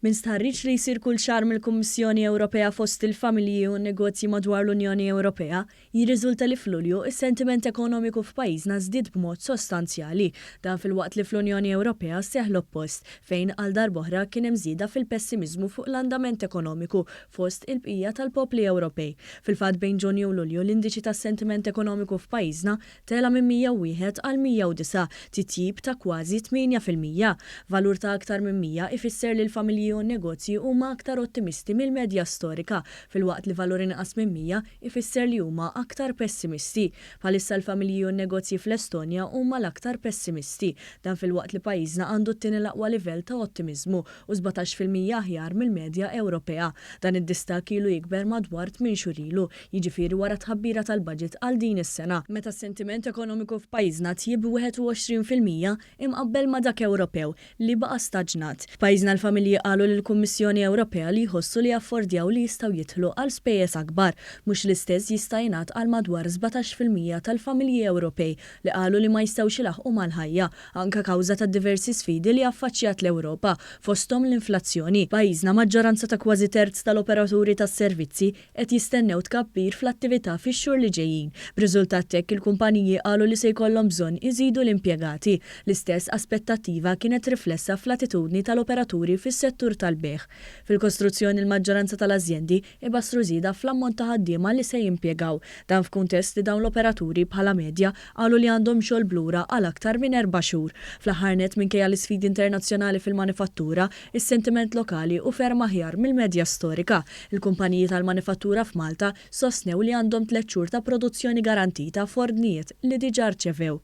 Min stħarriġ li jsir kull xahar mill-Kummissjoni Ewropea fost il-familji u n-negozji madwar l-Unjoni Ewropea, jirriżulta li f'Lulju is-sentiment ekonomiku f'pajjiżna żdied b'mod sostanzjali, dan fil-waqt li fl-Unjoni Ewropea seħħ l-oppost fejn għal darb'oħra kien hemm żieda fil-pessimizmu fuq l-andament ekonomiku fost il-bqija tal-popli Ewropej. Fil-fatt bejn Ġunju u Lulju l-indiċi tas-sentiment ekonomiku f'pajjiżna tela minn 101 għal 109, titjib ta' kważi 8%. Valur ta' aktar minn 100 ifisser li l-familji u n-negozji huma aktar ottimisti mill-medja storika, fil-waqt li valur inqas minn 100 ifisser li huma aktar pessimisti. Bħalissa l-familji u n-negozji fl-Estonja huma l-aktar pessimisti, dan fil-waqt li pajjiżna għandu t-tieni l-aqwa livell ta' ottimizmu u 17% aħjar mill-medja Ewropea. Dan id-distak ilu jikber madwar 8 xhur ilu, jiġifieri wara tħabbira tal-budget għal din is-sena. Meta s-sentiment ekonomiku f'pajjiżna tjieb 21% imqabbel ma' dak Ewropew li baqa' staġnat. Pajjiżna l-familji qalu lill-Kummissjoni Ewropea li jħossu li affordjaw li jistgħu jidħlu għal spejjeż akbar, mhux l-istess jista' jingħad għal madwar 17% tal-familji Ewropej li qalu li ma jistgħux ilaħqu mal-ħajja anke kawża ta' diversi sfidi li affaċċjat l-Ewropa fosthom l-inflazzjoni. Pajjiżna maġġoranza ta' kważi terz tal-operaturi tas-servizzi qed jistennew tkabbir fl-attività fix-xhur li ġejjin. B'riżultat hekk il-kumpaniji qalu li se jkollhom bżonn iżidu l-impjegati. L-istess aspettattiva kienet riflessa fl-attitudni tal-operaturi fis-settur tal-beħ. Fil-kostruzzjoni l-maġġoranza tal-ażjendi ibassru żieda fl-ammont ta' ħaddiema li se jimpjegaw. Dan f'kuntest li dawn l-operaturi bħala medja qalu li għandhom xogħol blura għal aktar minn 4 xhur. Fl-aħħar nett minkejja l-isfidi internazzjonali fil-manifattura, is-sentiment lokali u ferm aħjar mill-medja storika. Il-kumpaniji tal-manifattura f'Malta sostnew li għandhom 3 xhur ta' produzzjoni garantita f'ordnijiet li diġà rċevew.